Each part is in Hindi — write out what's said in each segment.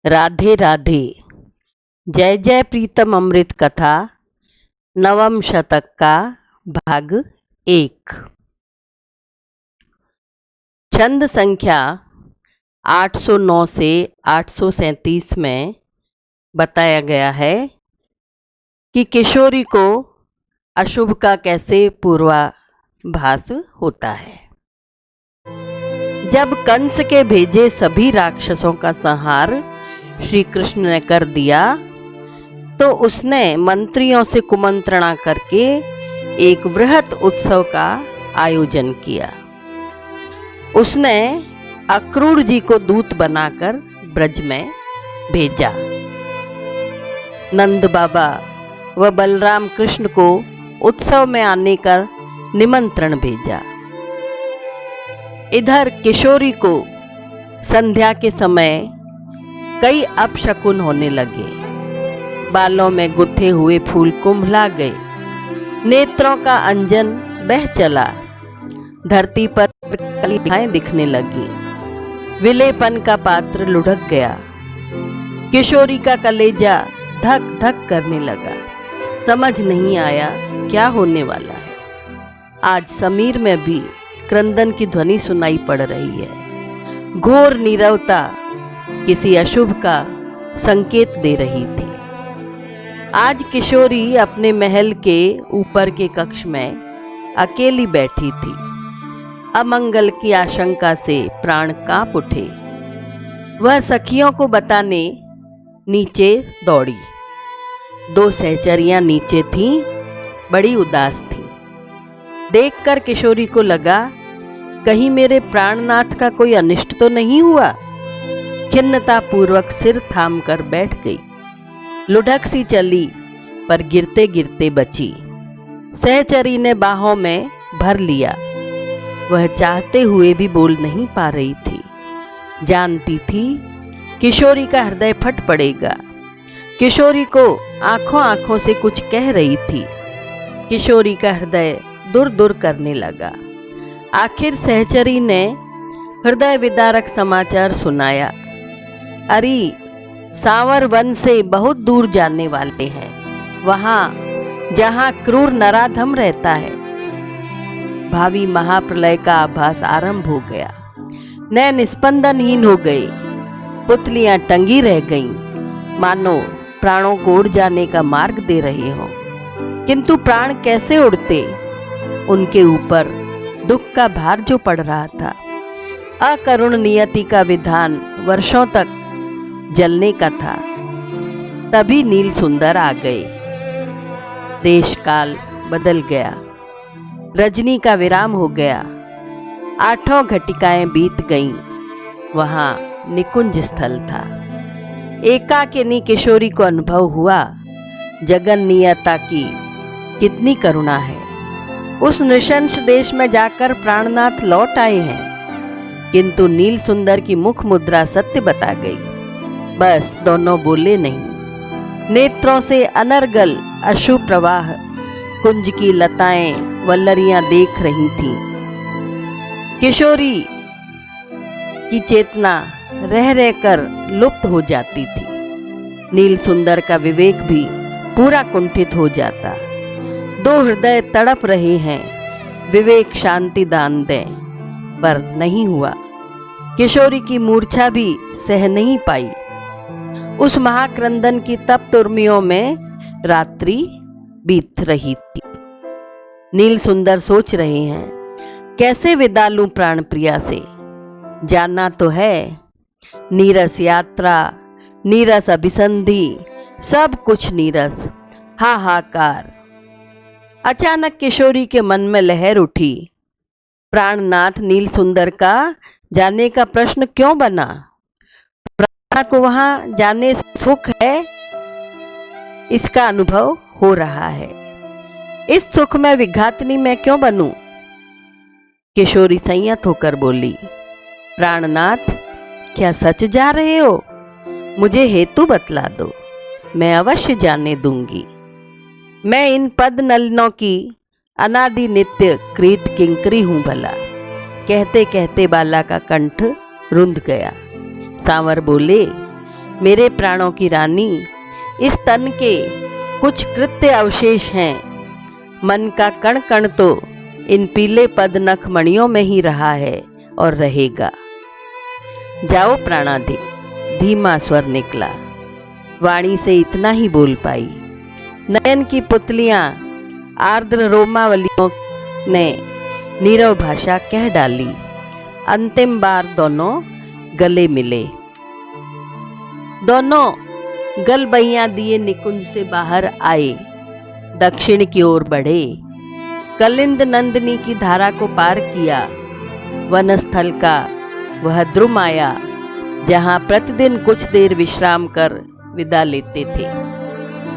राधे राधे। जय जय प्रीतम अमृत कथा नवम शतक का भाग 1। छंद संख्या 809 से 837 में बताया गया है कि किशोरी को अशुभ का कैसे पूर्वाभास होता है। जब कंस के भेजे सभी राक्षसों का संहार श्री कृष्ण ने कर दिया तो उसने मंत्रियों से कुमंत्रणा करके एक वृहत उत्सव का आयोजन किया। उसने अक्रूर जी को दूत बनाकर ब्रज में भेजा। नंद बाबा व बलराम कृष्ण को उत्सव में आने का निमंत्रण भेजा। इधर किशोरी को संध्या के समय कई अपशकुन होने लगे। बालों में गुथे हुए फूल कुंभला गए, नेत्रों का अंजन बह चला, धरती पर कलियां दिखने लगी, विलेपन का पात्र लुढ़क गया, किशोरी का कलेजा धक धक करने लगा। समझ नहीं आया क्या होने वाला है। आज समीर में भी क्रंदन की ध्वनि सुनाई पड़ रही है। घोर नीरवता किसी अशुभ का संकेत दे रही थी। आज किशोरी अपने महल के ऊपर के कक्ष में अकेली बैठी थी। अमंगल की आशंका से प्राण कांप उठे। वह सखियों को बताने नीचे दौड़ी। 2 सहचरियां नीचे थीं, बड़ी उदास थीं। देखकर किशोरी को लगा कहीं मेरे प्राणनाथ का कोई अनिष्ट तो नहीं हुआ। खिन्नता पूर्वक सिर थाम कर बैठ गई। लुढ़क सी चली पर गिरते गिरते बची। सहचरी ने बाहों में भर लिया। वह चाहते हुए भी बोल नहीं पा रही थी। जानती थी किशोरी का हृदय फट पड़ेगा। किशोरी को आंखों आंखों से कुछ कह रही थी। किशोरी का हृदय दूर दूर करने लगा। आखिर सहचरी ने हृदय विदारक समाचार सुनाया। अरे सांवर वन से बहुत दूर जाने वाले हैं, वहां जहां क्रूर नराधम रहता है। भावी महाप्रलय का आभास आरंभ हो गया। नैन स्पंदनहीन हो गए, पुतलियां टंगी रह गईं, मानो प्राणों को उड़ जाने का मार्ग दे रहे हो। किंतु प्राण कैसे उड़ते? उनके ऊपर दुख का भार जो पड़ रहा था। अकरुण नियति का विधान वर्षों तक जलने का था। तभी नील सुंदर आ गए। देश काल बदल गया। रजनी का विराम हो गया। 8 घटिकाएं बीत गईं। वहां निकुंज स्थल था। एकाकिनी किशोरी को अनुभव हुआ जगन नियता की कितनी करुणा है। उस नृशंस देश में जाकर प्राणनाथ लौट आए हैं, किंतु नील सुंदर की मुख मुद्रा सत्य बता गई। बस दोनों बोले नहीं। नेत्रों से अनर्गल अश्रु प्रवाह कुंज की लताएं वल्लरियां देख रही थीं। किशोरी की चेतना रह रहकर लुप्त हो जाती थी। नील सुंदर का विवेक भी पूरा कुंठित हो जाता। 2 हृदय तड़प रहे हैं, विवेक शांति दान दें, पर नहीं हुआ। किशोरी की मूर्छा भी सह नहीं पाई। उस महाक्रंदन की तप्त उर्मियों में रात्रि बीत रही थी। नील सुंदर सोच रहे हैं कैसे विदा लूं प्राण प्रिया से। जाना तो है, नीरस यात्रा, नीरस अभिसंधि, सब कुछ नीरस, हाहाकार। अचानक किशोरी के मन में लहर उठी। प्राणनाथ नील सुंदर का जाने का प्रश्न क्यों बना? प्राण को वहां जाने सुख है, इसका अनुभव हो रहा है। इस सुख में विघातनी मैं क्यों बनूं? किशोरी संयत होकर बोली, प्राणनाथ क्या सच जा रहे हो? मुझे हेतु बतला दो, मैं अवश्य जाने दूंगी। मैं इन पद नलिनों की अनादि नित्य कृत किंकरी हूं भला। कहते कहते बाला का कंठ रुंध गया। सांवर बोले, मेरे प्राणों की रानी, इस तन के कुछ कृत्य अवशेष हैं। मन का कण कण तो इन पीले पद नख मणियों में ही रहा है और रहेगा। जाओ प्राणाधिक, धीमा स्वर निकला। वाणी से इतना ही बोल पाई। नयन की पुतलियां आर्द्र रोमावलियों ने नीरव भाषा कह डाली। अंतिम बार दोनों गले मिले। दोनों गलबैयां दिए निकुंज से बाहर आए, दक्षिण की ओर बढ़े, कलिंद नंदिनी की धारा को पार किया। वनस्थल का वह द्रुम आया जहां प्रतिदिन कुछ देर विश्राम कर विदा लेते थे।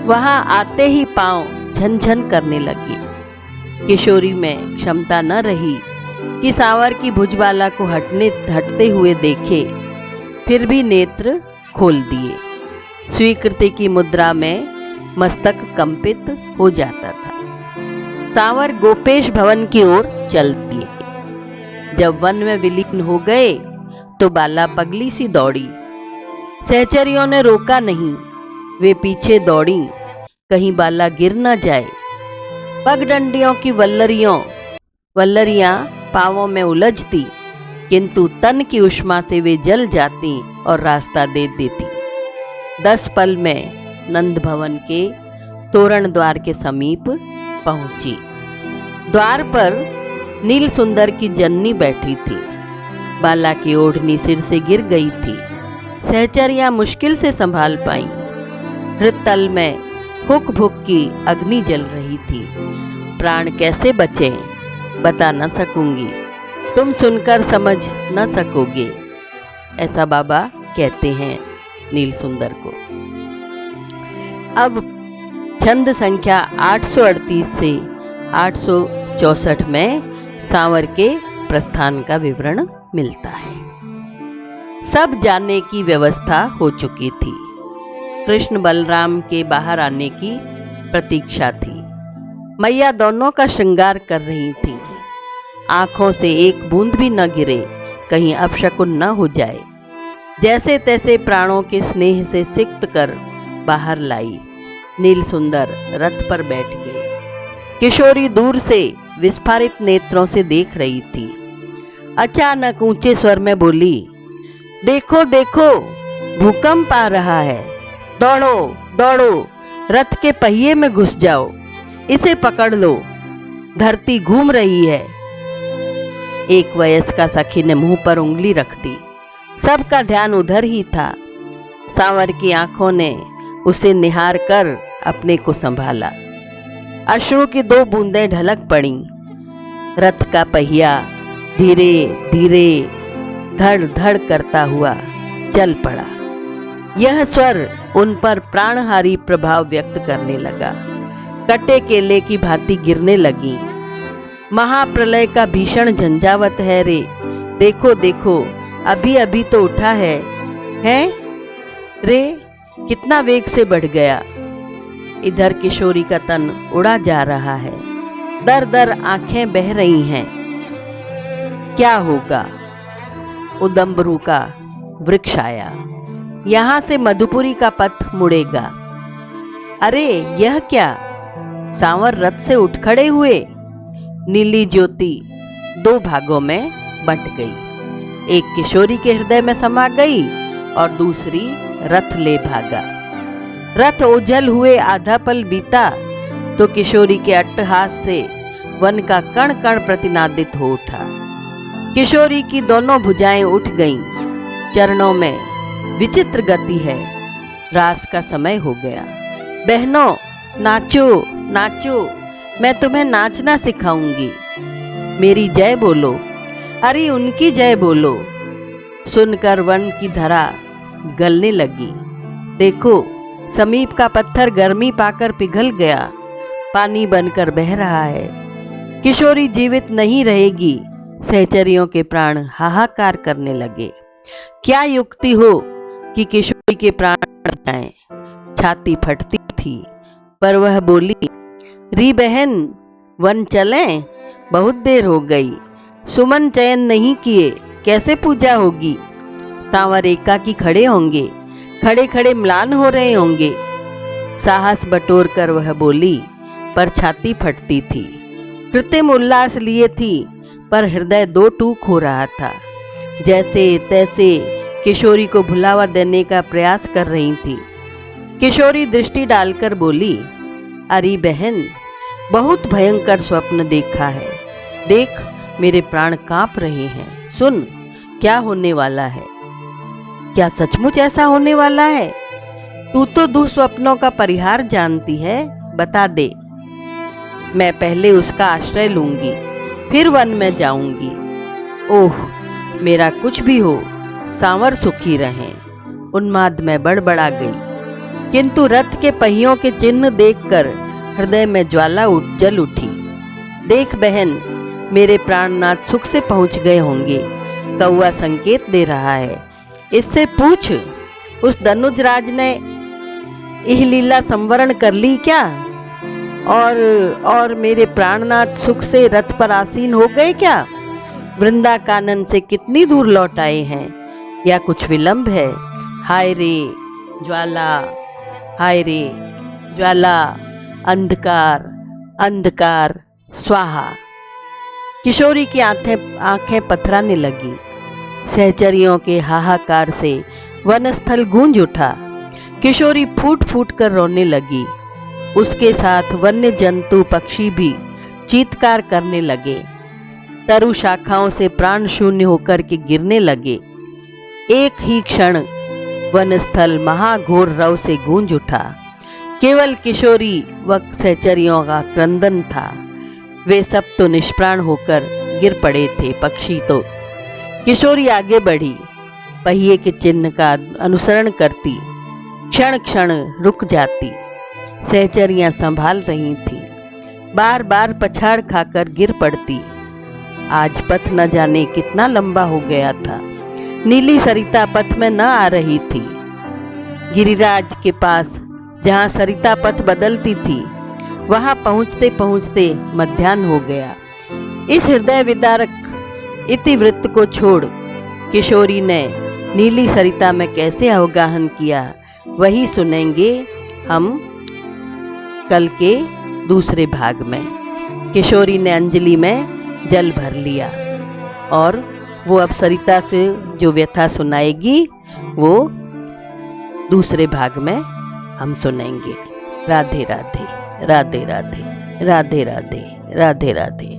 वहां आते ही पांव झनझन करने लगी। किशोरी में क्षमता न रही कि सांवर की भुजबाला को हटते हुए देखे, फिर भी नेत्र खोल दिए। स्वीकृति की मुद्रा में मस्तक कंपित हो जाता था। सांवर गोपेश भवन की ओर चल दिए। जब वन में विलीन हो गए तो बाला पगली सी दौड़ी। सहचरियों ने रोका नहीं, वे पीछे दौड़ी, कहीं बाला गिर न जाए। पगडंडियों की वल्लरियां पांवों में उलझती, किंतु तन की उष्मा से वे जल जाती और रास्ता दे देती। 10 पल में नंद भवन के तोरण द्वार के समीप पहुंची। द्वार पर नील सुंदर की जननी बैठी थी। बाला की ओढ़नी सिर से गिर गई थी। सहचरियां मुश्किल से संभाल पाई। हृदतल में हुक भुक की अग्नि जल रही थी। प्राण कैसे बचे बता न सकूंगी, तुम सुनकर समझ न सकोगे, ऐसा बाबा कहते हैं नील सुंदर को। अब छंद संख्या 838 से 864 में सांवर के प्रस्थान का विवरण मिलता है। सब जाने की व्यवस्था हो चुकी थी। कृष्ण बलराम के बाहर आने की प्रतीक्षा थी। मैया दोनों का श्रृंगार कर रही थी। आंखों से एक बूंद भी न गिरे, कहीं अपशकुन न हो जाए। जैसे तैसे प्राणों के स्नेह से सिक्त कर बाहर लाई। नील सुंदर रथ पर बैठ गए। किशोरी दूर से विस्फारित नेत्रों से देख रही थी। अचानक ऊंचे स्वर में बोली, देखो देखो, भूकंप आ रहा है। दौड़ो दौड़ो, रथ के पहिए में घुस जाओ, इसे पकड़ लो, धरती घूम रही है। एक वयस्का सखी ने मुंह पर उंगली रख दी। सबका ध्यान उधर ही था। सांवर की आंखों ने उसे निहार कर अपने को संभाला। अश्रु की 2 बूंदें ढलक पड़ी। रथ का पहिया धीरे धीरे धड़ धड़ करता हुआ चल पड़ा। यह स्वर उन पर प्राणहारी प्रभाव व्यक्त करने लगा। कटे केले की भांति गिरने लगी। महाप्रलय का भीषण झंझावत है रे, देखो देखो, अभी अभी तो उठा है रे, कितना वेग से बढ़ गया। इधर किशोरी का तन उड़ा जा रहा है। दर दर आंखें बह रही हैं। क्या होगा? उदम्बरू का वृक्ष आया। यहां से मधुपुरी का पथ मुड़ेगा। अरे यह क्या? सांवर रथ से उठ खड़े हुए। नीली ज्योति 2 भागों में बंट गई। एक किशोरी के हृदय में समा गई और दूसरी रथ ले भागा। रथ ओझल हुए आधा पल बीता तो किशोरी के अट्टहास से वन का कण कण प्रतिनादित हो उठा। किशोरी की दोनों भुजाएं उठ गईं। चरणों में विचित्र गति है। रास का समय हो गया। बहनों नाचो नाचो, मैं तुम्हें नाचना सिखाऊंगी। मेरी जय बोलो, अरे उनकी जय बोलो। सुनकर वन की धरा गलने लगी। देखो, समीप का पत्थर गर्मी पाकर पिघल गया, पानी बनकर बह रहा है। किशोरी जीवित नहीं रहेगी। सहचरियों के प्राण हाहाकार करने लगे। क्या युक्ति हो कि किशोरी के प्राण जाएं? छाती फटती थी, पर वह बोली, री बहन, वन चलें? बहुत देर हो गई। सुमन चयन नहीं किए, कैसे पूजा होगी? सांवर एकाकी खड़े होंगे। खड़े खड़े म्लान हो रहे होंगे। साहस बटोर कर वह बोली, पर छाती फटती थी। कृत्रिम उल्लास लिए थी, पर हृदय दो टूक हो रहा था। जैसे तैसे किशोरी को भुलावा देने का प्रयास कर रही थी। किशोरी दृष्टि डालकर बोली, अरे बहन, बहुत भयंकर स्वप्न देखा है। देख, मेरे प्राण कांप रहे हैं। सुन, क्या होने वाला है? क्या सचमुच ऐसा होने वाला है? तू तो दुःस्वप्नों का परिहार जानती है, बता दे। मैं पहले उसका आश्रय लूंगी, फिर वन में जाऊंगी। ओह, मेरा कुछ भी हो, सांवर सुखी रहें। उन्माद में बड़बड़ा गई, किंतु रथ के पहियों के चिन्ह देखकर हृदय में ज्वाला जल उठी। देख बहन, मेरे प्राणनाथ सुख से पहुंच गए होंगे। कौआ संकेत दे रहा है, इससे पूछ, उस धनुजराज ने यह लीला संवरण कर ली क्या? और मेरे प्राणनाथ सुख से रथ पर आसीन हो गए क्या? वृंदा कानन से कितनी दूर लौट आए हैं, या कुछ विलंब है? हाय रे ज्वाला, हाय रे ज्वाला, अंधकार अंधकार स्वाहा। किशोरी की आंखें पथराने लगी। सहचरियों के हाहाकार से वनस्थल गूंज उठा। किशोरी फूट फूट कर रोने लगी। उसके साथ वन्य जंतु पक्षी भी चीत्कार करने लगे। तरु शाखाओं से प्राण शून्य होकर के गिरने लगे। एक ही क्षण वनस्थल महाघोर रव से गूंज उठा। केवल किशोरी व सहचरियों का क्रंदन था। वे सब तो निष्प्राण होकर गिर पड़े थे। पक्षी तो। किशोरी आगे बढ़ी, पहिए के चिन्ह का अनुसरण करती, क्षण क्षण रुक जाती। सहचरियां संभाल रही थीं, बार बार पछाड़ खाकर गिर पड़ती। आज पथ न जाने कितना लंबा हो गया था। नीली सरिता पथ में न आ रही थी। गिरिराज के पास जहाँ सरिता पथ बदलती थी, वहाँ पहुँचते पहुँचते मध्याह्न हो गया। इस हृदय विदारक इतिवृत्त को छोड़ किशोरी ने नीली सरिता में कैसे अवगाहन किया, वही सुनेंगे हम कल के दूसरे भाग में। किशोरी ने अंजलि में जल भर लिया और वो अब सरिता से जो व्यथा सुनाएगी वो दूसरे भाग में हम सुनेंगे। राधे राधे, राधे राधे, राधे राधे, राधे राधे।